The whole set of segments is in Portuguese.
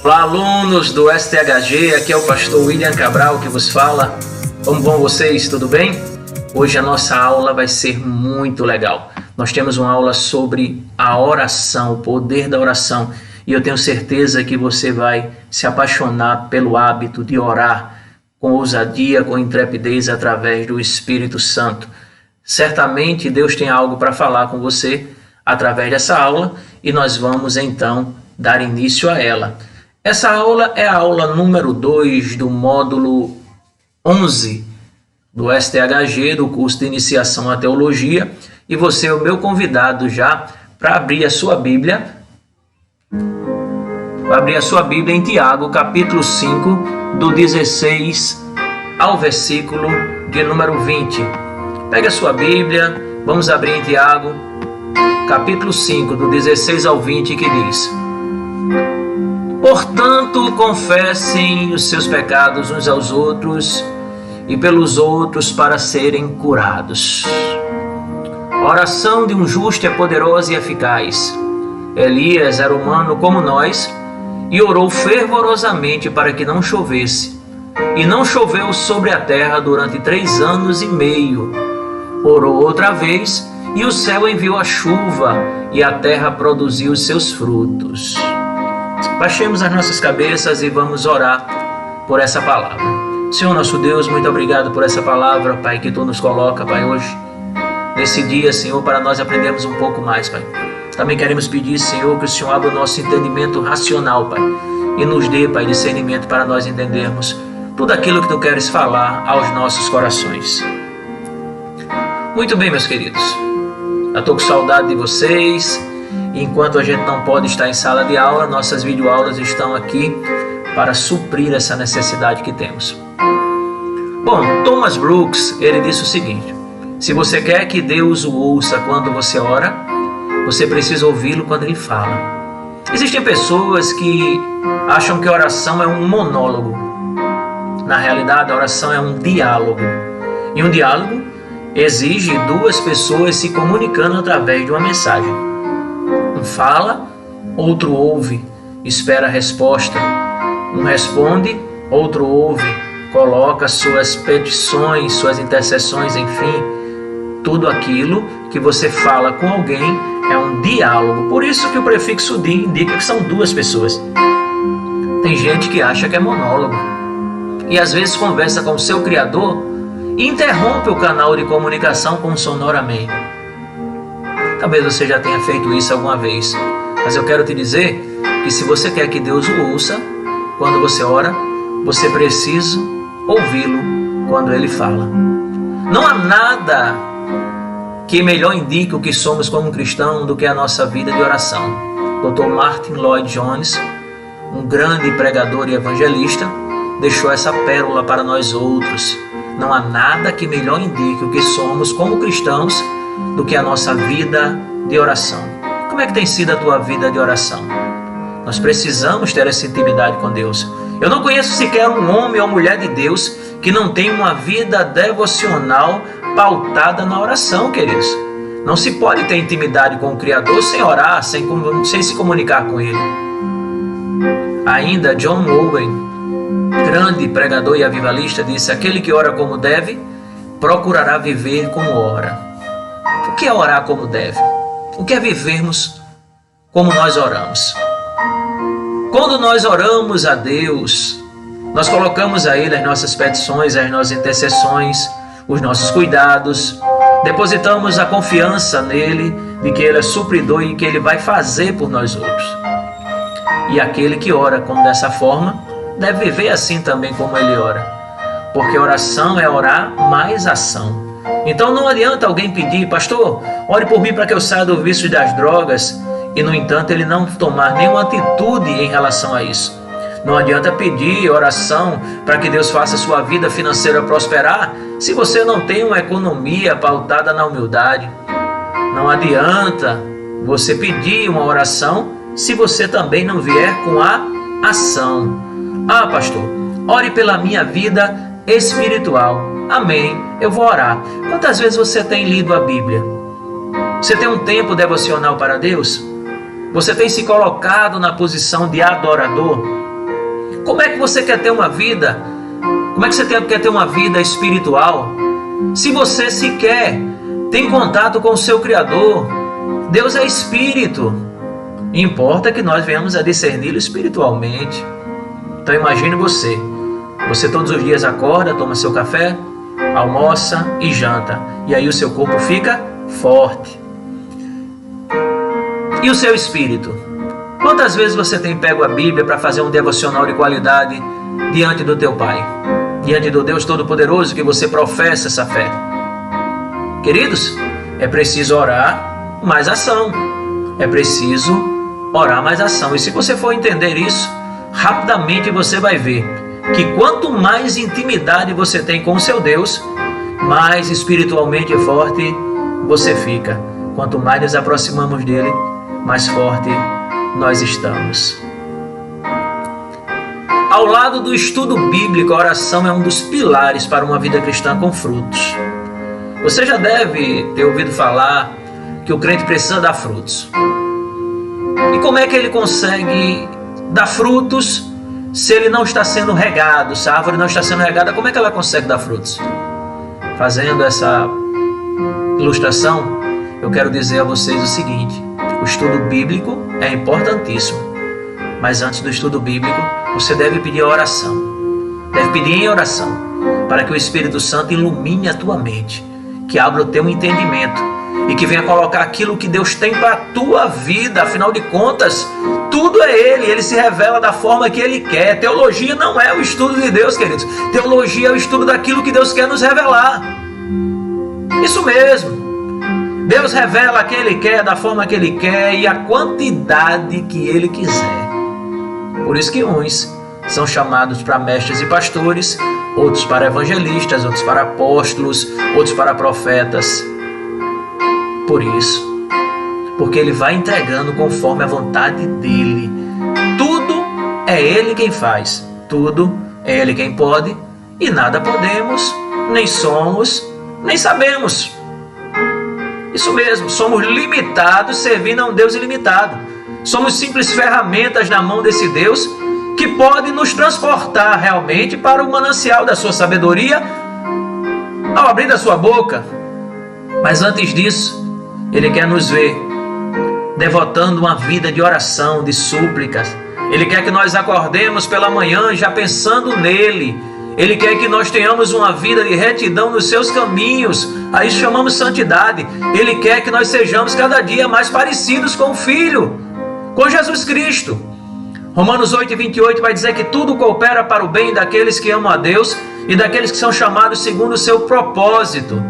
Olá, alunos do STHG, aqui é o pastor William Cabral que vos fala. Como vão vocês? Tudo bem? Hoje a nossa aula vai ser muito legal. Nós temos uma aula sobre a oração, o poder da oração. E eu tenho certeza que você vai se apaixonar pelo hábito de orar com ousadia, com intrepidez através do Espírito Santo. Certamente Deus tem algo para falar com você através dessa aula e nós vamos então dar início a ela. Essa aula é a aula número 2 do módulo 11 do STHG, do curso de Iniciação à Teologia, e você é o meu convidado já para abrir a sua Bíblia. Vai abrir a sua Bíblia em Tiago, capítulo 5, do 16 ao versículo de número 20. Pega a sua Bíblia, vamos abrir em Tiago, capítulo 5, do 16 ao 20, que diz: Portanto, confessem os seus pecados uns aos outros e pelos outros para serem curados. A oração de um justo é poderosa e eficaz. Elias era humano como nós e orou fervorosamente para que não chovesse. E não choveu sobre a terra durante 3 anos e meio. Orou outra vez e o céu enviou a chuva e a terra produziu os seus frutos. Baixemos as nossas cabeças e vamos orar por essa palavra. Senhor nosso Deus, muito obrigado por essa palavra, Pai, que Tu nos coloca, Pai, hoje, nesse dia, Senhor, para nós aprendermos um pouco mais, Pai. Também queremos pedir, Senhor, que o Senhor abra o nosso entendimento racional, Pai, e nos dê, Pai, discernimento para nós entendermos tudo aquilo que Tu queres falar aos nossos corações. Muito bem, meus queridos. Eu estou com saudade de vocês. Enquanto a gente não pode estar em sala de aula, nossas videoaulas estão aqui para suprir essa necessidade que temos. Bom, Thomas Brooks, ele disse o seguinte: se você quer que Deus o ouça quando você ora, você precisa ouvi-lo quando ele fala. Existem pessoas que acham que a oração é um monólogo. Na realidade, a oração é um diálogo. E um diálogo exige 2 pessoas se comunicando através de uma mensagem. Um fala, outro ouve, espera a resposta. Um responde, outro ouve, coloca suas petições, suas intercessões, enfim. Tudo aquilo que você fala com alguém é um diálogo. Por isso que o prefixo "di" indica que são 2 pessoas. Tem gente que acha que é monólogo. E às vezes conversa com o seu Criador e interrompe o canal de comunicação com um sonoro amém. Talvez você já tenha feito isso alguma vez, mas eu quero te dizer que se você quer que Deus o ouça, quando você ora, você precisa ouvi-lo quando ele fala. Não há nada que melhor indique o que somos como cristão do que a nossa vida de oração. Dr. Martin Lloyd-Jones, um grande pregador e evangelista, deixou essa pérola para nós outros. Não há nada que melhor indique o que somos como cristãos do que a nossa vida de oração. Como é que tem sido a tua vida de oração? Nós precisamos ter essa intimidade com Deus. Eu não conheço sequer um homem ou mulher de Deus que não tenha uma vida devocional pautada na oração, queridos. Não se pode ter intimidade com o Criador sem orar, sem se comunicar com Ele. Ainda John Owen, grande pregador e avivalista, disse: aquele que ora como deve, procurará viver como ora. O que é orar como deve? O que é vivermos como nós oramos? Quando nós oramos a Deus, nós colocamos a Ele as nossas petições, as nossas intercessões, os nossos cuidados, depositamos a confiança nele, de que Ele é supridor e que Ele vai fazer por nós outros. E aquele que ora como dessa forma, deve viver assim também como ele ora. Porque oração é orar mais ação. Então não adianta alguém pedir: pastor, ore por mim para que eu saia do vício das drogas, e no entanto ele não tomar nenhuma atitude em relação a isso. Não adianta pedir oração para que Deus faça sua vida financeira prosperar, se você não tem uma economia pautada na humildade. Não adianta você pedir uma oração se você também não vier com a ação. Ah, pastor, ore pela minha vida espiritual. Amém, eu vou orar. Quantas vezes você tem lido a Bíblia? Você tem um tempo devocional para Deus? Você tem se colocado na posição de adorador? Como é que você quer ter uma vida? Como é que você quer ter uma vida espiritual se você sequer tem contato com o seu Criador? Deus é espírito. Importa que nós venhamos a discerni-lo espiritualmente. Então imagine você. Você todos os dias acorda, toma seu café, almoça e janta. E aí o seu corpo fica forte. E o seu espírito? Quantas vezes você tem pego a Bíblia para fazer um devocional de qualidade diante do teu Pai? Diante do Deus Todo-Poderoso que você professa essa fé? Queridos, é preciso orar mais ação. É preciso orar mais ação. E se você for entender isso, rapidamente você vai ver que quanto mais intimidade você tem com o seu Deus, mais espiritualmente forte você fica. Quanto mais nos aproximamos dele, mais forte nós estamos. Ao lado do estudo bíblico, a oração é um dos pilares para uma vida cristã com frutos. Você já deve ter ouvido falar que o crente precisa dar frutos. E como é que ele consegue dar frutos se ele não está sendo regado? Se a árvore não está sendo regada, como é que ela consegue dar frutos? Fazendo essa ilustração, eu quero dizer a vocês o seguinte: o estudo bíblico é importantíssimo, mas antes do estudo bíblico, você deve pedir a oração. Deve pedir em oração, para que o Espírito Santo ilumine a tua mente, que abra o teu entendimento e que venha colocar aquilo que Deus tem para a tua vida. Afinal de contas, tudo é Ele, Ele se revela da forma que Ele quer. Teologia não é o estudo de Deus, queridos. Teologia é o estudo daquilo que Deus quer nos revelar. Isso mesmo. Deus revela quem Ele quer, da forma que Ele quer e a quantidade que Ele quiser. Por isso que uns são chamados para mestres e pastores, outros para evangelistas, outros para apóstolos, outros para profetas. Por isso, porque Ele vai entregando conforme a vontade dEle. Tudo é Ele quem faz, tudo é Ele quem pode, e nada podemos, nem somos, nem sabemos. Isso mesmo, somos limitados servindo a um Deus ilimitado. Somos simples ferramentas na mão desse Deus que pode nos transportar realmente para o manancial da sua sabedoria ao abrir a sua boca. Mas antes disso, Ele quer nos ver devotando uma vida de oração, de súplicas. Ele quer que nós acordemos pela manhã já pensando nele. Ele quer que nós tenhamos uma vida de retidão nos seus caminhos. A isso chamamos santidade. Ele quer que nós sejamos cada dia mais parecidos com o Filho, com Jesus Cristo. Romanos 8:28 vai dizer que tudo coopera para o bem daqueles que amam a Deus e daqueles que são chamados segundo o seu propósito.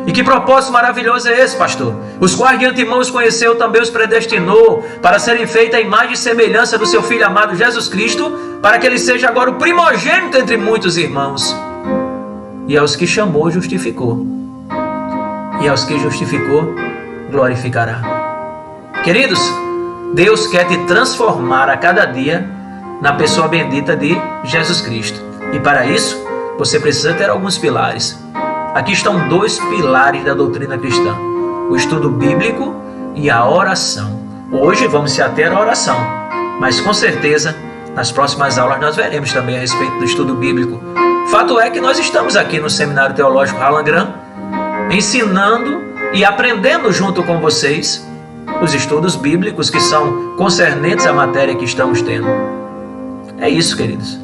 E que propósito maravilhoso é esse, pastor? Os quais de antemão os conheceu, também os predestinou para serem feitas a imagem e semelhança do seu Filho amado Jesus Cristo, para que ele seja agora o primogênito entre muitos irmãos. E aos que chamou, justificou. E aos que justificou, glorificará. Queridos, Deus quer te transformar a cada dia na pessoa bendita de Jesus Cristo. E para isso, você precisa ter alguns pilares. Aqui estão 2 pilares da doutrina cristã: o estudo bíblico e a oração. Hoje vamos se ater à oração, mas com certeza nas próximas aulas nós veremos também a respeito do estudo bíblico. Fato é que nós estamos aqui no Seminário Teológico Harlan Graham, ensinando e aprendendo junto com vocês os estudos bíblicos que são concernentes à matéria que estamos tendo. É isso, queridos.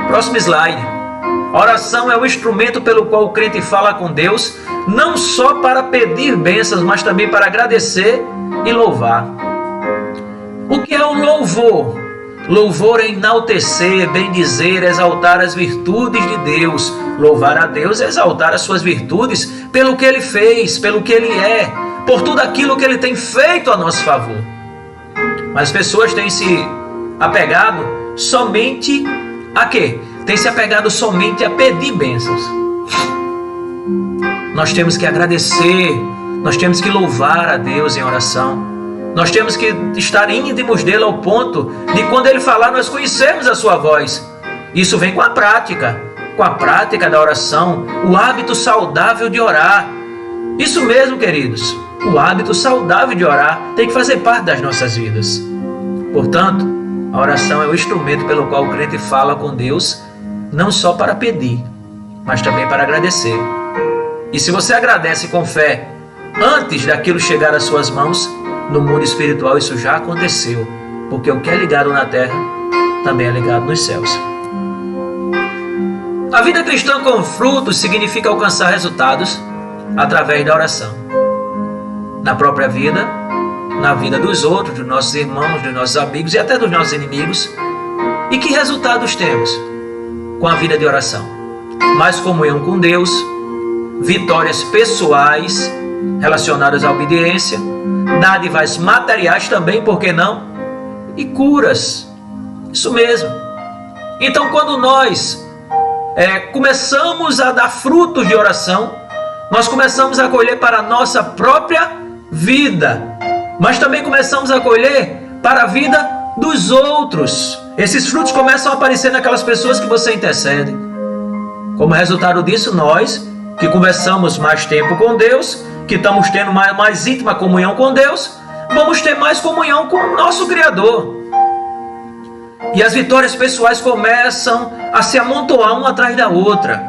Próximo slide. A oração é o instrumento pelo qual o crente fala com Deus, não só para pedir bênçãos, mas também para agradecer e louvar. O que é o louvor? Louvor é enaltecer, bendizer, exaltar as virtudes de Deus. Louvar a Deus é exaltar as suas virtudes pelo que Ele fez, pelo que Ele é, por tudo aquilo que Ele tem feito a nosso favor. Mas as pessoas têm se apegado somente a quê? Tem se apegado somente a pedir bênçãos. Nós temos que agradecer, nós temos que louvar a Deus em oração. Nós temos que estar íntimos dele ao ponto de quando ele falar nós conhecermos a sua voz. Isso vem com a prática da oração, o hábito saudável de orar. Isso mesmo, queridos, o hábito saudável de orar tem que fazer parte das nossas vidas. Portanto, A oração é o instrumento pelo qual o crente fala com Deus, não só para pedir, mas também para agradecer. E se você agradece com fé, antes daquilo chegar às suas mãos, no mundo espiritual isso já aconteceu, porque o que é ligado na terra, também é ligado nos céus. A vida cristã com frutos significa alcançar resultados através da oração. Na própria vida, na vida dos outros, dos nossos irmãos, dos nossos amigos e até dos nossos inimigos. E que resultados temos com a vida de oração? Mais comunhão com Deus, vitórias pessoais relacionadas à obediência, dádivas materiais também, por que não? E curas. Isso mesmo. Então, quando nós começamos a dar frutos de oração, nós começamos a colher para a nossa própria vida, mas também começamos a colher para a vida dos outros. Esses frutos começam a aparecer naquelas pessoas que você intercede. Como resultado disso, nós que conversamos mais tempo com Deus, que estamos tendo mais íntima comunhão com Deus, vamos ter mais comunhão com o nosso Criador. E as vitórias pessoais começam a se amontoar uma atrás da outra.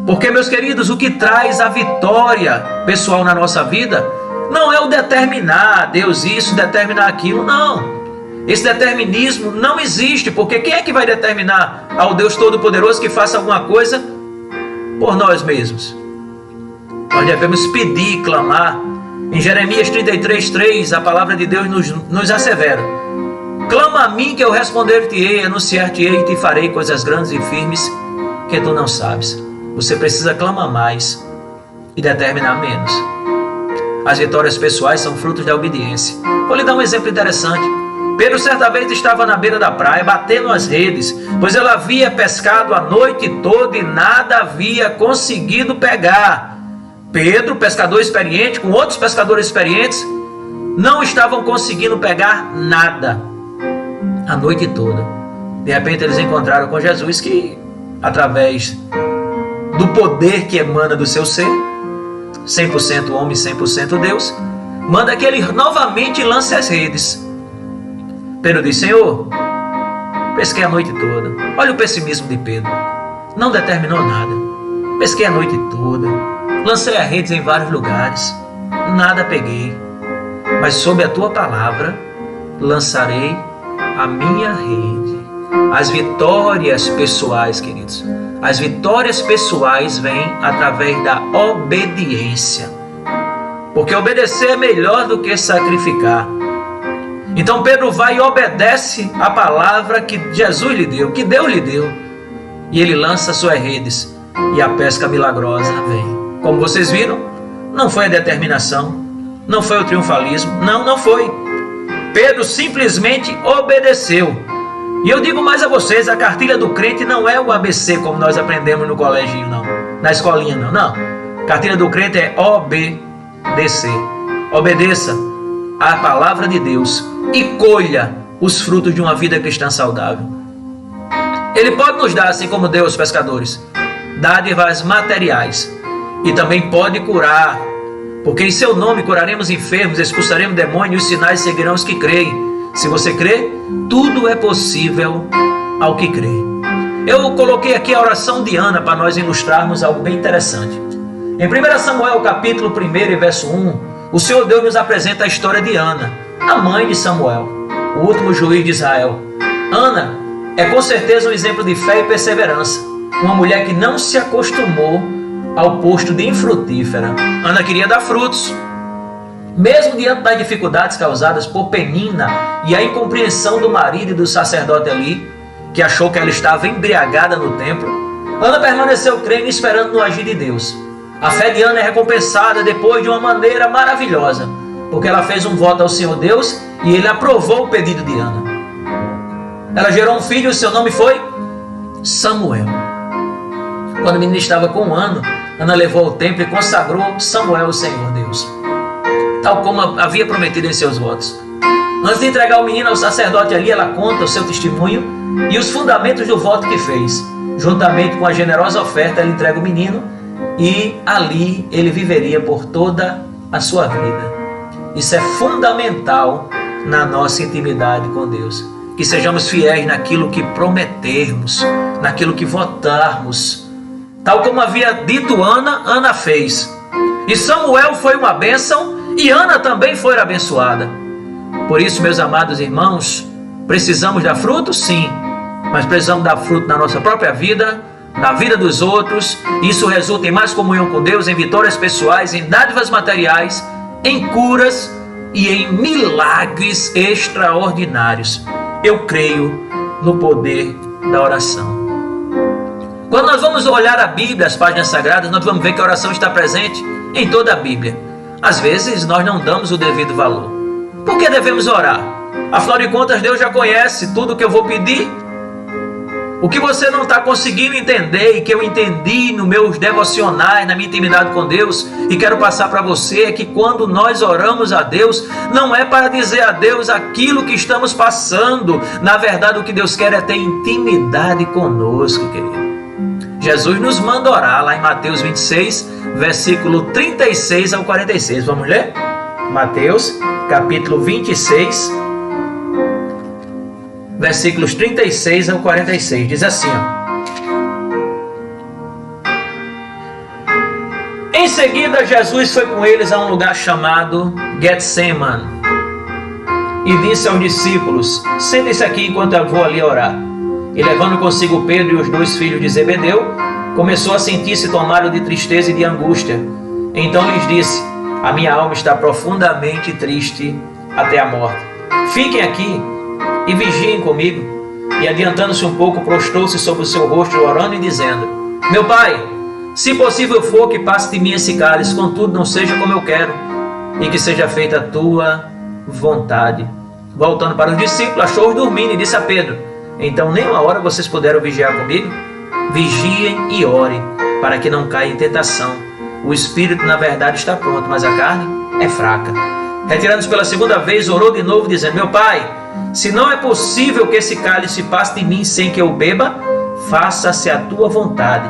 Porque, meus queridos, o que traz a vitória pessoal na nossa vida não é o determinar Deus isso, determinar aquilo, não. Esse determinismo não existe, porque quem é que vai determinar ao Deus Todo-Poderoso que faça alguma coisa por nós mesmos? Nós devemos pedir e clamar. Em Jeremias 33:3, a palavra de Deus nos assevera: clama a mim que eu responder-te-ei, anunciar-te-ei e te farei coisas grandes e firmes que tu não sabes. Você precisa clamar mais e determinar menos. As vitórias pessoais são frutos da obediência. Vou lhe dar um exemplo interessante. Pedro certa vez estava na beira da praia, batendo as redes, pois ele havia pescado a noite toda e nada havia conseguido pegar. Pedro, pescador experiente, com outros pescadores experientes, não estavam conseguindo pegar nada a noite toda. De repente eles encontraram com Jesus, que através do poder que emana do seu ser, 100% homem, 100% Deus, manda que ele novamente lance as redes. Pedro diz: Senhor, pesquei a noite toda. Olha o pessimismo de Pedro. Não determinou nada. Pesquei a noite toda. Lancei as redes em vários lugares. Nada peguei. Mas sob a tua palavra, lançarei a minha rede. As vitórias pessoais, queridos, as vitórias pessoais vêm através da obediência. Porque obedecer é melhor do que sacrificar. Então Pedro vai e obedece a palavra que Jesus lhe deu, que Deus lhe deu. E ele lança suas redes e a pesca milagrosa vem. Como vocês viram, não foi a determinação, não foi o triunfalismo, não foi. Pedro simplesmente obedeceu. E eu digo mais a vocês, a cartilha do crente não é o ABC como nós aprendemos no coleginho, não. Na escolinha, não. A cartilha do crente é obedecer. Obedeça a palavra de Deus e colha os frutos de uma vida cristã saudável. Ele pode nos dar, assim como deu aos pescadores, dádivas materiais, e também pode curar, porque em seu nome curaremos enfermos, expulsaremos demônios, e os sinais seguirão os que creem. Se você crê, tudo é possível ao que crê. Eu coloquei aqui a oração de Ana para nós ilustrarmos algo bem interessante. Em 1 Samuel capítulo 1 e verso 1, o Senhor Deus nos apresenta a história de Ana, a mãe de Samuel, o último juiz de Israel. Ana é com certeza um exemplo de fé e perseverança. Uma mulher que não se acostumou ao posto de infrutífera. Ana queria dar frutos. Mesmo diante das dificuldades causadas por Penina e a incompreensão do marido e do sacerdote ali, que achou que ela estava embriagada no templo, Ana permaneceu crendo e esperando no agir de Deus. A fé de Ana é recompensada depois de uma maneira maravilhosa, porque ela fez um voto ao Senhor Deus e ele aprovou o pedido de Ana. Ela gerou um filho e o seu nome foi Samuel. Quando o menino estava com 1 ano, Ana levou ao templo e consagrou Samuel ao Senhor Deus, tal como havia prometido em seus votos. Antes de entregar o menino ao sacerdote ali, ela conta o seu testemunho e os fundamentos do voto que fez. Juntamente com a generosa oferta, ela entrega o menino e ali ele viveria por toda a sua vida. Isso é fundamental na nossa intimidade com Deus. que sejamos fiéis naquilo que prometermos, naquilo que votarmos. Tal como havia dito Ana, Ana fez. E Samuel foi uma bênção e Ana também foi abençoada. Por isso, meus amados irmãos, precisamos dar fruto? Sim, mas precisamos dar fruto na nossa própria vida, na vida dos outros. Isso resulta em mais comunhão com Deus, em vitórias pessoais, em dádivas materiais, em curas e em milagres extraordinários. Eu creio no poder da oração. Quando nós vamos olhar a Bíblia, as páginas sagradas, nós vamos ver que a oração está presente em toda a Bíblia. Às vezes nós não damos o devido valor. Por que devemos orar? Afinal de contas, Deus já conhece tudo o que eu vou pedir. O que você não está conseguindo entender e que eu entendi nos meus devocionais, na minha intimidade com Deus, e quero passar para você, é que quando nós oramos a Deus, não é para dizer a Deus aquilo que estamos passando. Na verdade, o que Deus quer é ter intimidade conosco, querido. Jesus nos manda orar lá em Mateus 26, versículo 36 ao 46. Vamos ler? Mateus, capítulo 26, versículos 36 ao 46. Diz assim, Em seguida, Jesus foi com eles a um lugar chamado Getsemane e disse aos discípulos: Sentem-se aqui enquanto eu vou ali orar. E levando consigo Pedro e os 2 filhos de Zebedeu, começou a sentir-se tomado de tristeza e de angústia. Então lhes disse: A minha alma está profundamente triste até a morte. Fiquem aqui e vigiem comigo. E adiantando-se um pouco, prostrou-se sobre o seu rosto, orando e dizendo: Meu Pai, se possível for que passe de mim esse cálice, contudo não seja como eu quero, e que seja feita a tua vontade. Voltando para os discípulos, achou-os dormindo e disse a Pedro: Então nem uma hora vocês puderam vigiar comigo? Vigiem e orem, para que não caia em tentação. O espírito na verdade está pronto, mas a carne é fraca. Retirando-se pela segunda vez, orou de novo, dizendo: Meu Pai, se não é possível que esse cálice passe de mim sem que eu beba, faça-se a tua vontade.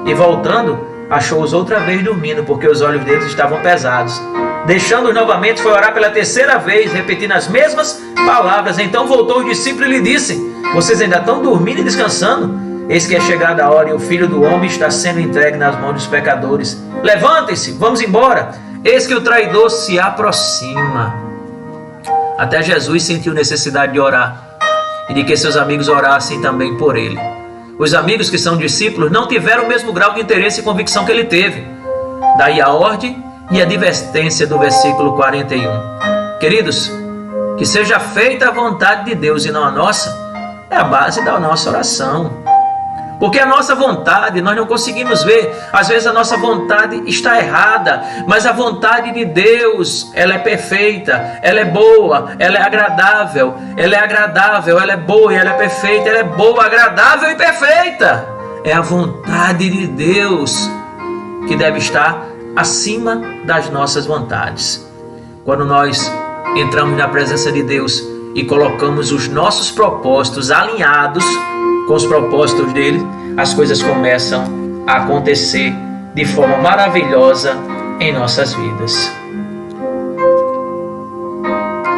E voltando, achou-os outra vez dormindo, porque os olhos deles estavam pesados. Deixando-os novamente, foi orar pela terceira vez, repetindo as mesmas palavras. Então voltou os discípulos e lhe disse: Vocês ainda estão dormindo e descansando? Eis que é chegada a hora e o Filho do Homem está sendo entregue nas mãos dos pecadores. Levantem-se, vamos embora. Eis que o traidor se aproxima. Até Jesus sentiu necessidade de orar e de que seus amigos orassem também por ele. Os amigos que são discípulos não tiveram o mesmo grau de interesse e convicção que ele teve. Daí a ordem e a advertência do versículo 41. Queridos, que seja feita a vontade de Deus e não a nossa, é a base da nossa oração. Porque a nossa vontade nós não conseguimos ver. Às vezes a nossa vontade está errada, mas a vontade de Deus, ela é perfeita, ela é boa, ela é agradável, ela é boa e ela é perfeita, ela é boa, agradável e perfeita. É a vontade de Deus que deve estar acima das nossas vontades. Quando nós entramos na presença de Deus e colocamos os nossos propósitos alinhados com os propósitos dele, as coisas começam a acontecer de forma maravilhosa em nossas vidas.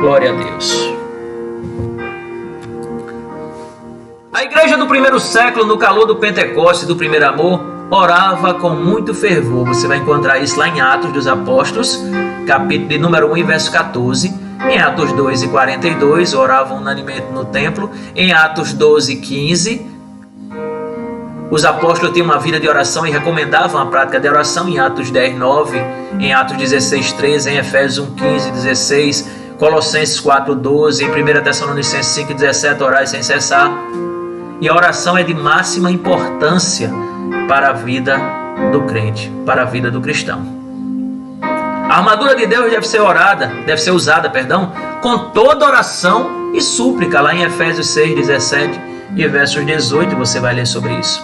Glória a Deus. A igreja do primeiro século, no calor do Pentecostes, do primeiro amor, orava com muito fervor. Você vai encontrar isso lá em Atos dos Apóstolos, capítulo de número 1, verso 14. Em Atos 2 e 42, oravam unanimemente no templo. Em Atos 12 e 15, os apóstolos tinham uma vida de oração e recomendavam a prática de oração. Em Atos 10, 9, em Atos 16, 13, em Efésios 1, 15, 16, Colossenses 4, 12, em 1 Tessalonicenses 5, 17, orai sem cessar. E a oração é de máxima importância para a vida do crente, para a vida do cristão. A armadura de Deus deve ser usada, com toda oração e súplica, lá em Efésios 6, 17 e versos 18, você vai ler sobre isso.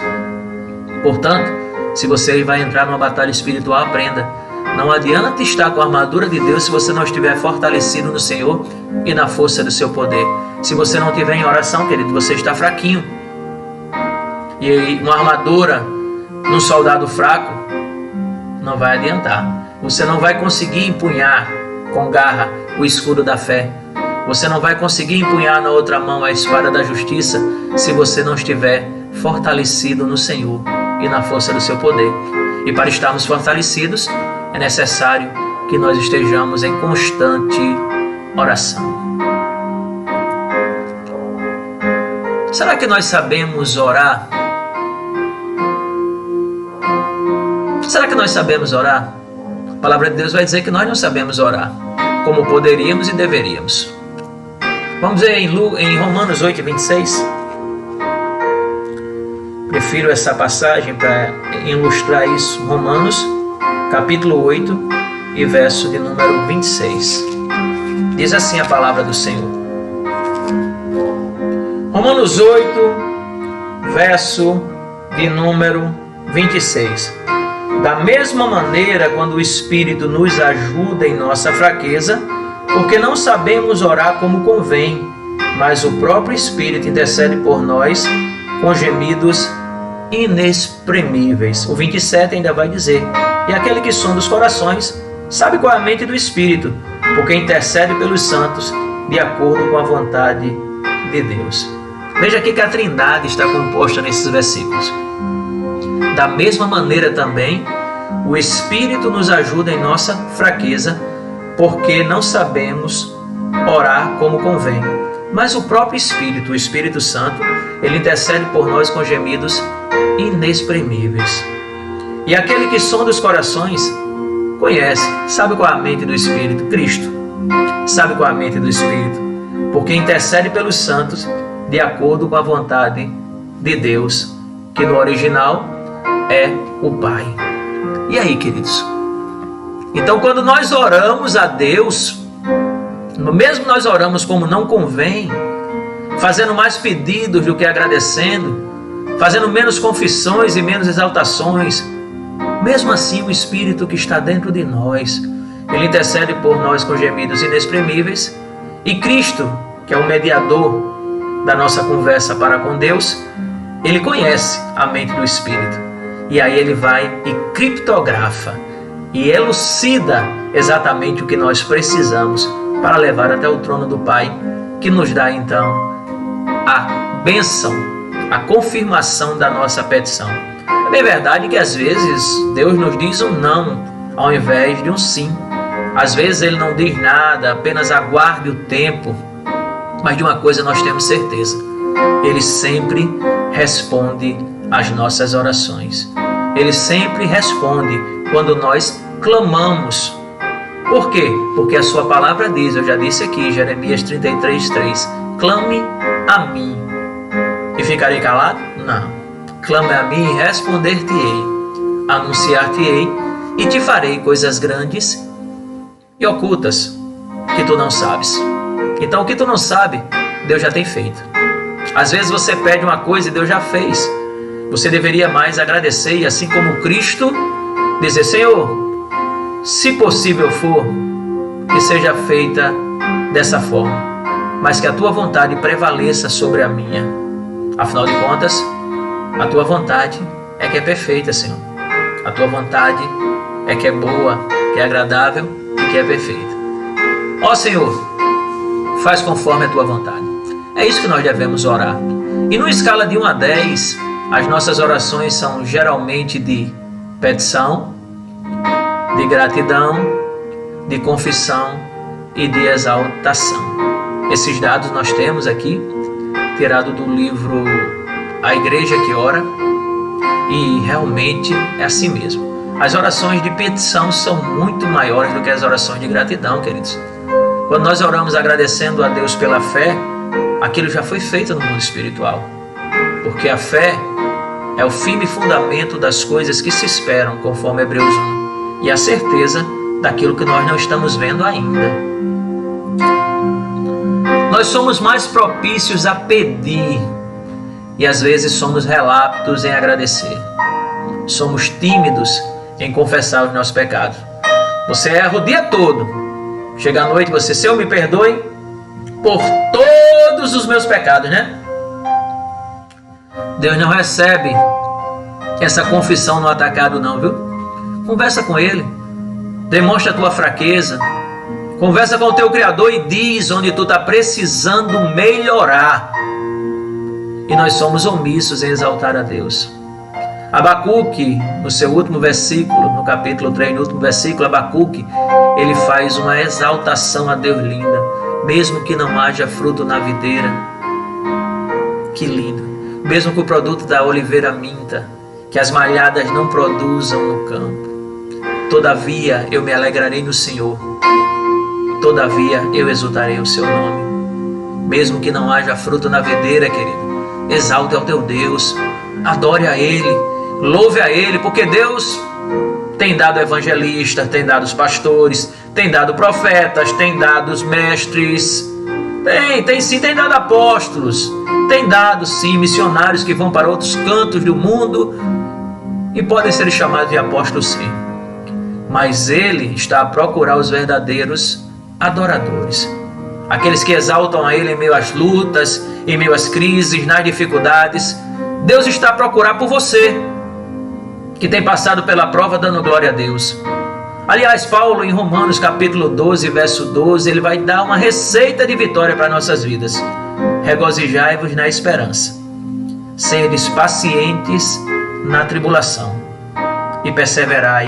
Portanto, se você vai entrar numa batalha espiritual, aprenda. Não adianta estar com a armadura de Deus se você não estiver fortalecido no Senhor e na força do seu poder. Se você não estiver em oração, querido, você está fraquinho. E uma armadura num soldado fraco não vai adiantar. Você não vai conseguir empunhar com garra o escudo da fé. Você não vai conseguir empunhar na outra mão a espada da justiça se você não estiver fortalecido no Senhor e na força do seu poder. E para estarmos fortalecidos, é necessário que nós estejamos em constante oração. Será que nós sabemos orar? Será que nós sabemos orar? A palavra de Deus vai dizer que nós não sabemos orar como poderíamos e deveríamos. Vamos ver em Romanos 8:26. Prefiro essa passagem para ilustrar isso. Romanos, capítulo 8 e verso de número 26. Diz assim a palavra do Senhor. Romanos 8, verso de número 26. Da mesma maneira, quando o Espírito nos ajuda em nossa fraqueza, porque não sabemos orar como convém, mas o próprio Espírito intercede por nós com gemidos inexprimíveis. O 27 ainda vai dizer: e aquele que sonda os corações sabe qual é a mente do Espírito, porque intercede pelos santos de acordo com a vontade de Deus. Veja aqui que a Trindade está composta nesses versículos. Da mesma maneira também, o Espírito nos ajuda em nossa fraqueza, porque não sabemos orar como convém. Mas o próprio Espírito, o Espírito Santo, ele intercede por nós com gemidos inexprimíveis. E aquele que sonda os corações conhece, sabe qual é a mente do Espírito? Cristo. Sabe qual é a mente do Espírito? Porque intercede pelos santos de acordo com a vontade de Deus, que no original é o Pai. E aí, queridos? Então, quando nós oramos a Deus, mesmo nós oramos como não convém, fazendo mais pedidos do que agradecendo, fazendo menos confissões e menos exaltações, mesmo assim o Espírito que está dentro de nós, ele intercede por nós com gemidos inexprimíveis, e Cristo, que é o mediador da nossa conversa para com Deus, ele conhece a mente do Espírito. E aí ele vai e criptografa e elucida exatamente o que nós precisamos para levar até o trono do Pai, que nos dá então a bênção, a confirmação da nossa petição. É bem verdade que às vezes Deus nos diz um não ao invés de um sim. Às vezes ele não diz nada, apenas aguarde o tempo. Mas de uma coisa nós temos certeza: ele sempre responde às nossas orações. Ele sempre responde quando nós clamamos. Por quê? Porque a sua palavra diz, eu já disse aqui, Jeremias 33:3, clame a mim e ficarei calado? Não. Clame a mim e responder-te-ei, anunciar-te-ei e te farei coisas grandes e ocultas que tu não sabes. Então o que tu não sabe, Deus já tem feito. Às vezes você pede uma coisa e Deus já fez. Você deveria mais agradecer e, assim como Cristo, dizer: Senhor, se possível for, que seja feita dessa forma, mas que a tua vontade prevaleça sobre a minha. Afinal de contas, a tua vontade é que é perfeita, Senhor. A tua vontade é que é boa, que é agradável e que é perfeita. Ó Senhor, faz conforme a tua vontade. É isso que nós devemos orar. E numa escala de 1 a 10, as nossas orações são geralmente de petição, de gratidão, de confissão e de exaltação. Esses dados nós temos aqui, tirado do livro A Igreja que Ora, e realmente é assim mesmo. As orações de petição são muito maiores do que as orações de gratidão, queridos. Quando nós oramos agradecendo a Deus pela fé, aquilo já foi feito no mundo espiritual. Porque a fé é o firme fundamento das coisas que se esperam, conforme Hebreus 1, e a certeza daquilo que nós não estamos vendo ainda. Nós somos mais propícios a pedir e às vezes somos relapsos em agradecer. Somos tímidos em confessar os nossos pecados. Você erra o dia todo. Chega à noite você: Senhor, me perdoe por todos os meus pecados, né? Deus não recebe essa confissão no atacado não, viu? Conversa com Ele. Demonstra a tua fraqueza. Conversa com o teu Criador e diz onde tu está precisando melhorar. E nós somos omissos em exaltar a Deus. Abacuque, no seu último versículo, no capítulo 3, no último versículo, Abacuque, ele faz uma exaltação a Deus linda, mesmo que não haja fruto na videira. Que lindo! Mesmo que o produto da oliveira minta, que as malhadas não produzam no campo. Todavia eu me alegrarei no Senhor. Todavia eu exultarei o seu nome. Mesmo que não haja fruto na videira, querido, exalte ao teu Deus, adore a Ele, louve a Ele, porque Deus tem dado evangelistas, tem dado os pastores, tem dado profetas, tem dado os mestres, tem dado apóstolos, tem dado sim missionários que vão para outros cantos do mundo e podem ser chamados de apóstolos sim. Mas Ele está a procurar os verdadeiros adoradores, aqueles que exaltam a Ele em meio às lutas, em meio às crises, nas dificuldades. Deus está a procurar por você, que tem passado pela prova dando glória a Deus. Aliás, Paulo em Romanos capítulo 12, verso 12, ele vai dar uma receita de vitória para nossas vidas. Regozijai-vos na esperança, sedes pacientes na tribulação e perseverai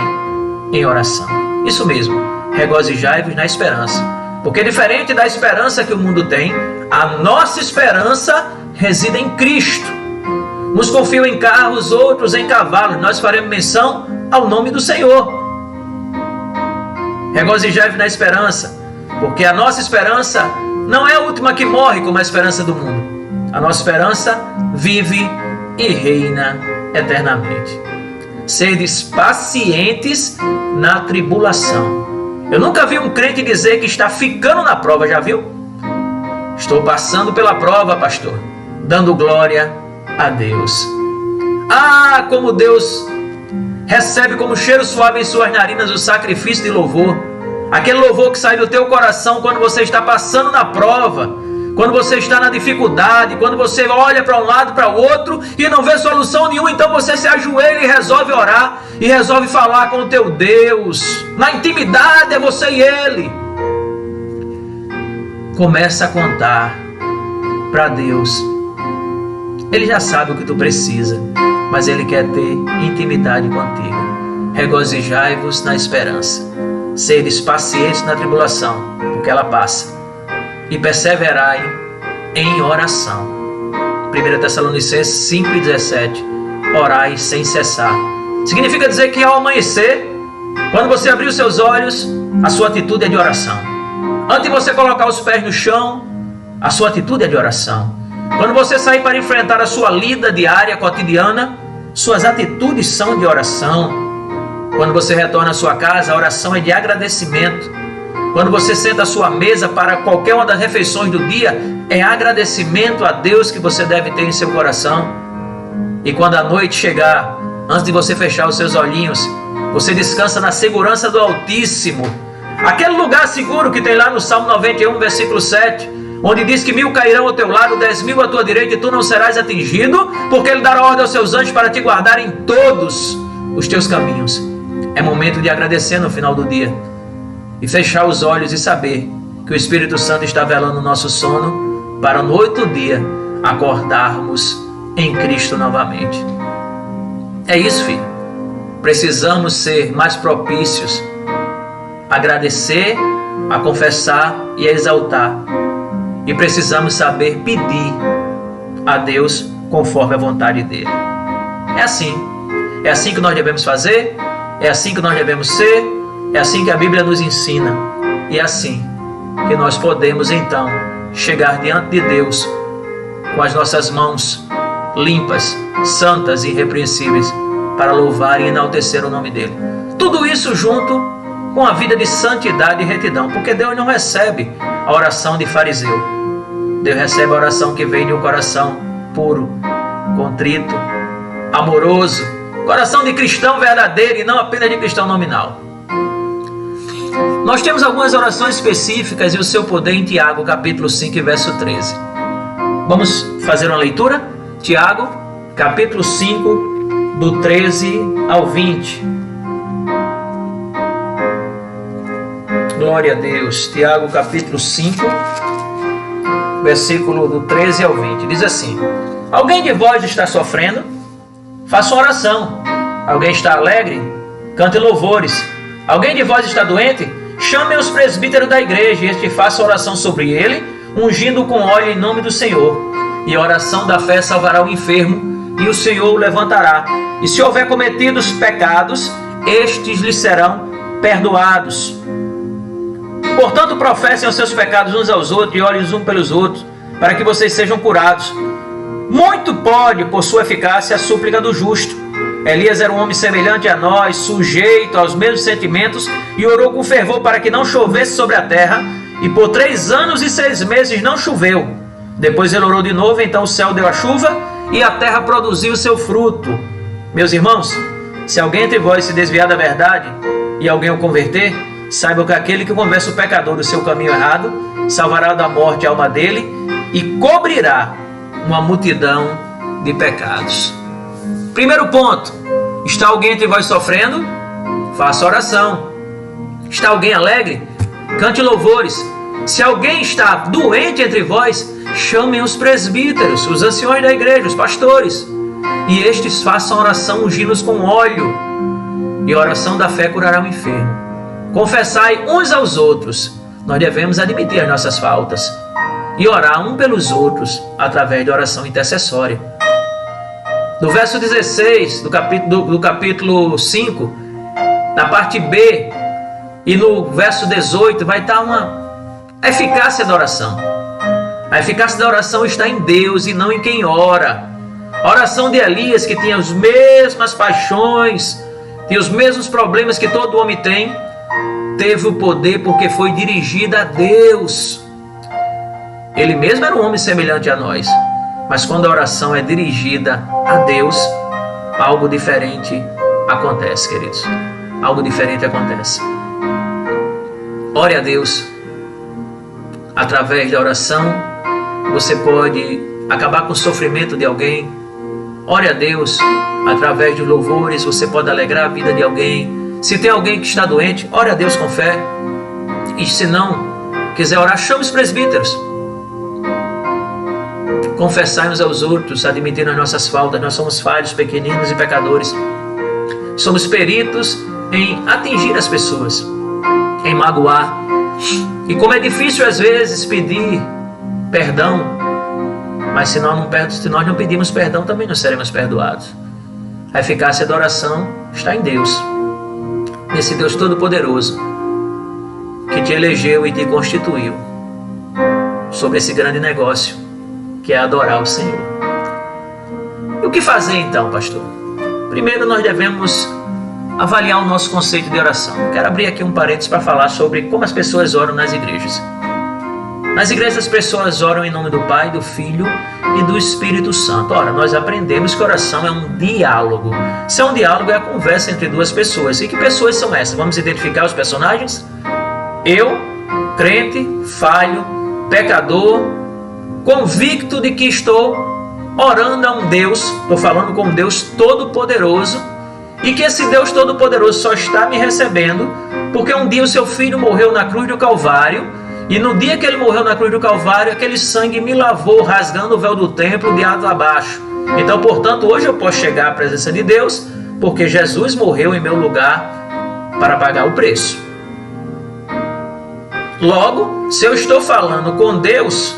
em oração. Isso mesmo, regozijai-vos na esperança, porque diferente da esperança que o mundo tem, a nossa esperança reside em Cristo. Uns confiam em carros, outros em cavalos. Nós faremos menção ao nome do Senhor. Regozijai-vos na esperança, porque a nossa esperança não é a última que morre como a esperança do mundo. A nossa esperança vive e reina eternamente. Sedes pacientes na tribulação. Eu nunca vi um crente dizer que está ficando na prova, já viu? Estou passando pela prova, pastor, dando glória a Deus. Ah, como Deus recebe como cheiro suave em suas narinas o sacrifício de louvor. Aquele louvor que sai do teu coração quando você está passando na prova, quando você está na dificuldade, quando você olha para um lado, para o outro e não vê solução nenhuma, então você se ajoelha e resolve orar e resolve falar com o teu Deus. Na intimidade é você e Ele. Começa a contar para Deus. Ele já sabe o que tu precisa, mas Ele quer ter intimidade contigo. Regozijai-vos na esperança, sedes pacientes na tribulação, porque ela passa, e perseverai em oração. 1 Tessalonicenses 5,17. Orai sem cessar. Significa dizer que ao amanhecer, quando você abrir os seus olhos, a sua atitude é de oração. Antes de você colocar os pés no chão, a sua atitude é de oração. Quando você sair para enfrentar a sua lida diária, cotidiana, suas atitudes são de oração. Quando você retorna à sua casa, a oração é de agradecimento. Quando você senta à sua mesa para qualquer uma das refeições do dia, é agradecimento a Deus que você deve ter em seu coração. E quando a noite chegar, antes de você fechar os seus olhinhos, você descansa na segurança do Altíssimo. Aquele lugar seguro que tem lá no Salmo 91, versículo 7, onde diz que 1000 cairão ao teu lado, 10.000 à tua direita, e tu não serás atingido, porque Ele dará ordem aos seus anjos para te guardar em todos os teus caminhos. É momento de agradecer no final do dia e fechar os olhos e saber que o Espírito Santo está velando o nosso sono para no outro dia acordarmos em Cristo novamente. É isso, filho. Precisamos ser mais propícios a agradecer, a confessar e a exaltar. E precisamos saber pedir a Deus conforme a vontade dEle. É assim que nós devemos fazer, é assim que nós devemos ser, é assim que a Bíblia nos ensina. E é assim que nós podemos então chegar diante de Deus com as nossas mãos limpas, santas e irrepreensíveis, para louvar e enaltecer o nome dEle. Tudo isso junto com a vida de santidade e retidão, porque Deus não recebe a oração de fariseu. Deus recebe a oração que vem de um coração puro, contrito, amoroso, coração de cristão verdadeiro e não apenas de cristão nominal. Nós temos algumas orações específicas e o seu poder em Tiago, capítulo 5, verso 13. Vamos fazer uma leitura? Tiago, capítulo 5, do 13 ao 20. Glória a Deus. Tiago capítulo 5, versículo do 13 ao 20. Diz assim: alguém de vós está sofrendo? Faça uma oração. Alguém está alegre? Cante louvores. Alguém de vós está doente? Chame os presbíteros da igreja e este faça oração sobre ele, ungindo com óleo em nome do Senhor. E a oração da fé salvará o enfermo, e o Senhor o levantará. E se houver cometido os pecados, estes lhe serão perdoados. Portanto, professem os seus pecados uns aos outros e orem uns pelos outros, para que vocês sejam curados. Muito pode, por sua eficácia, a súplica do justo. Elias era um homem semelhante a nós, sujeito aos mesmos sentimentos, e orou com fervor para que não chovesse sobre a terra, e por 3 anos e 6 meses não choveu. Depois ele orou de novo, então o céu deu a chuva, e a terra produziu o seu fruto. Meus irmãos, se alguém entre vós se desviar da verdade, e alguém o converter, saiba que aquele que convence o pecador do seu caminho errado, salvará da morte a alma dele, e cobrirá uma multidão de pecados. Primeiro ponto: está alguém entre vós sofrendo? Faça oração. Está alguém alegre? Cante louvores. Se alguém está doente entre vós, chamem os presbíteros, os anciões da igreja, os pastores, e estes façam oração ungidos com óleo, e a oração da fé curará o enfermo. Confessai uns aos outros. Nós devemos admitir as nossas faltas e orar um pelos outros através da oração intercessória. No verso 16 do capítulo 5, na parte B, e no verso 18, vai estar a eficácia da oração. A eficácia da oração está em Deus e não em quem ora. A oração de Elias, que tinha as mesmas paixões, tinha os mesmos problemas que todo homem tem, teve o poder porque foi dirigida a Deus. Ele mesmo era um homem semelhante a nós, mas quando a oração é dirigida a Deus, algo diferente acontece, queridos. Algo diferente acontece. Ore a Deus. Através da oração, você pode acabar com o sofrimento de alguém. Ore a Deus. Através de louvores, você pode alegrar a vida de alguém. Se tem alguém que está doente, ore a Deus com fé. E se não quiser orar, chame os presbíteros. Confessai uns aos outros, admitindo as nossas faltas. Nós somos falhos, pequeninos e pecadores. Somos peritos em atingir as pessoas, em magoar. E como é difícil às vezes pedir perdão, mas se nós não pedimos perdão, também não seremos perdoados. A eficácia da oração está em Deus, nesse Deus Todo-Poderoso, que te elegeu e te constituiu sobre esse grande negócio, que é adorar o Senhor. E o que fazer então, pastor? Primeiro nós devemos avaliar o nosso conceito de oração. Quero abrir aqui um parênteses para falar sobre como as pessoas oram nas igrejas. Nas igrejas as pessoas oram em nome do Pai, do Filho e do Espírito Santo. Ora, nós aprendemos que oração é um diálogo. Se é um diálogo, é a conversa entre duas pessoas. E que pessoas são essas? Vamos identificar os personagens? Eu, crente, falho, pecador, convicto de que estou orando a um Deus, estou falando com um Deus Todo-Poderoso, e que esse Deus Todo-Poderoso só está me recebendo porque um dia o seu filho morreu na cruz do Calvário, e no dia que ele morreu na cruz do Calvário, aquele sangue me lavou, rasgando o véu do templo de alto a baixo. Então, portanto, hoje eu posso chegar à presença de Deus, porque Jesus morreu em meu lugar para pagar o preço. Logo, se eu estou falando com Deus,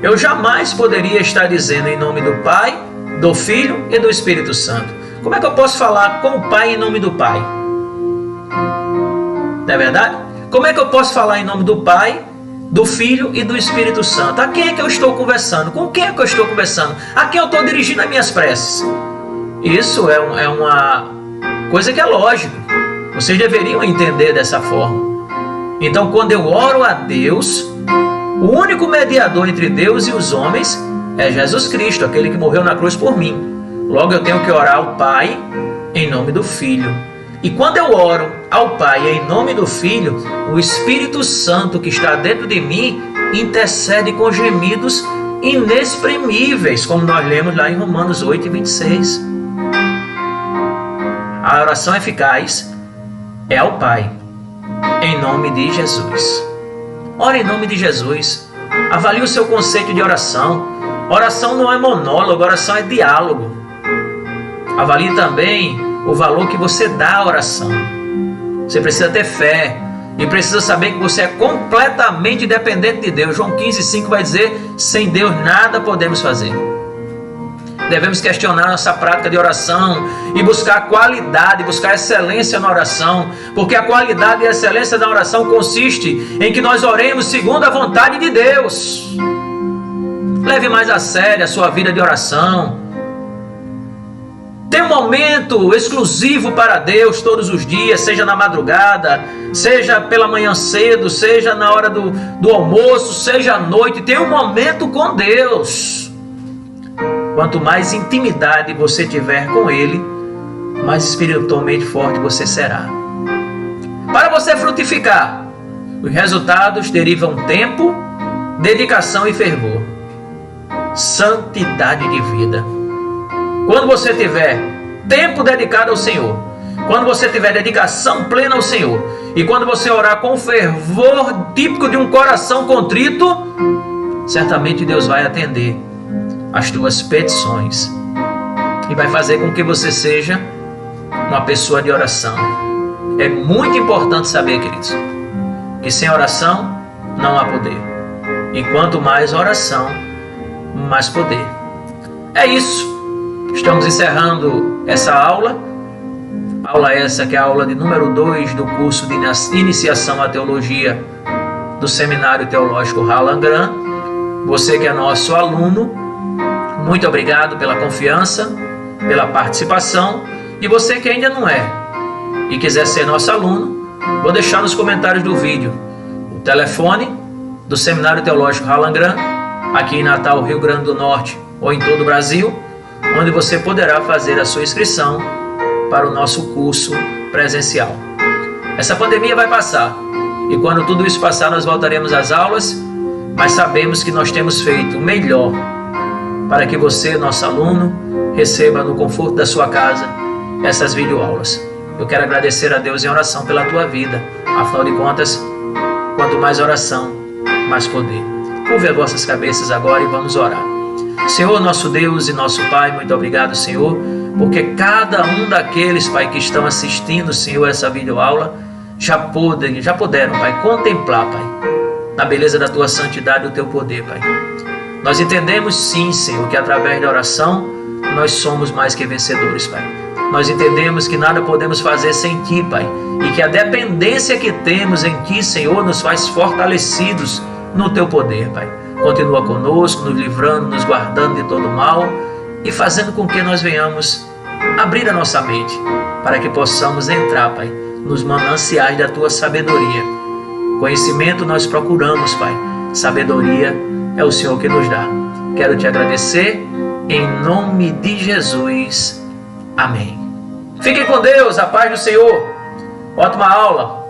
eu jamais poderia estar dizendo em nome do Pai, do Filho e do Espírito Santo. Como é que eu posso falar com o Pai em nome do Pai? Não é verdade? Como é que eu posso falar em nome do Pai, do Filho e do Espírito Santo? A quem é que eu estou conversando? Com quem é que eu estou conversando? A quem eu estou dirigindo as minhas preces? Isso é uma coisa que é lógico. Vocês deveriam entender dessa forma. Então, quando eu oro a Deus, o único mediador entre Deus e os homens é Jesus Cristo, aquele que morreu na cruz por mim. Logo, eu tenho que orar ao Pai em nome do Filho. E quando eu oro ao Pai em nome do Filho, o Espírito Santo que está dentro de mim intercede com gemidos inexprimíveis, como nós lemos lá em Romanos 8 e 26. A oração eficaz é ao Pai, em nome de Jesus. Ore em nome de Jesus. Avalie o seu conceito de oração. Oração não é monólogo, oração é diálogo. Avalie também o valor que você dá à oração. Você precisa ter fé e precisa saber que você é completamente dependente de Deus. João 15,5 vai dizer: sem Deus nada podemos fazer. Devemos questionar nossa prática de oração e buscar qualidade, buscar excelência na oração, porque a qualidade e a excelência da oração consiste em que nós oremos segundo a vontade de Deus. Leve mais a sério a sua vida de oração. Tenha um momento exclusivo para Deus todos os dias, seja na madrugada, seja pela manhã cedo, seja na hora do almoço, seja à noite. Tenha um momento com Deus. Quanto mais intimidade você tiver com Ele, mais espiritualmente forte você será. Para você frutificar, os resultados derivam tempo, dedicação e fervor. Santidade de vida. Quando você tiver tempo dedicado ao Senhor, quando você tiver dedicação plena ao Senhor, e quando você orar com fervor típico de um coração contrito, certamente Deus vai atender as tuas petições e vai fazer com que você seja uma pessoa de oração. É muito importante saber, queridos, que sem oração não há poder, e quanto mais oração, mais poder. É isso. Estamos encerrando essa aula essa que é a aula de número 2 do curso de iniciação à teologia do Seminário Teológico Harlan Grant. Você que é nosso aluno, muito obrigado pela confiança, pela participação. E você que ainda não é e quiser ser nosso aluno, vou deixar nos comentários do vídeo o telefone do Seminário Teológico Harlan Grant, aqui em Natal, Rio Grande do Norte, ou em todo o Brasil, onde você poderá fazer a sua inscrição para o nosso curso presencial. Essa pandemia vai passar, e quando tudo isso passar, nós voltaremos às aulas, mas sabemos que nós temos feito o melhor para que você, nosso aluno, receba no conforto da sua casa essas videoaulas. Eu quero agradecer a Deus em oração pela tua vida. Afinal de contas, quanto mais oração, mais poder. Curve as vossas cabeças agora e vamos orar. Senhor, nosso Deus e nosso Pai, muito obrigado, Senhor, porque cada um daqueles, Pai, que estão assistindo, Senhor, essa videoaula, já puderam, Pai, contemplar, Pai, na beleza da tua santidade e do teu poder, Pai. Nós entendemos sim, Senhor, que através da oração nós somos mais que vencedores, Pai. Nós entendemos que nada podemos fazer sem Ti, Pai, e que a dependência que temos em Ti, Senhor, nos faz fortalecidos no Teu poder, Pai. Continua conosco, nos livrando, nos guardando de todo mal e fazendo com que nós venhamos abrir a nossa mente para que possamos entrar, Pai, nos mananciais da Tua sabedoria. Conhecimento nós procuramos, Pai. Sabedoria é o Senhor que nos dá. Quero Te agradecer em nome de Jesus. Amém. Fiquem com Deus, a paz do Senhor. Ótima aula.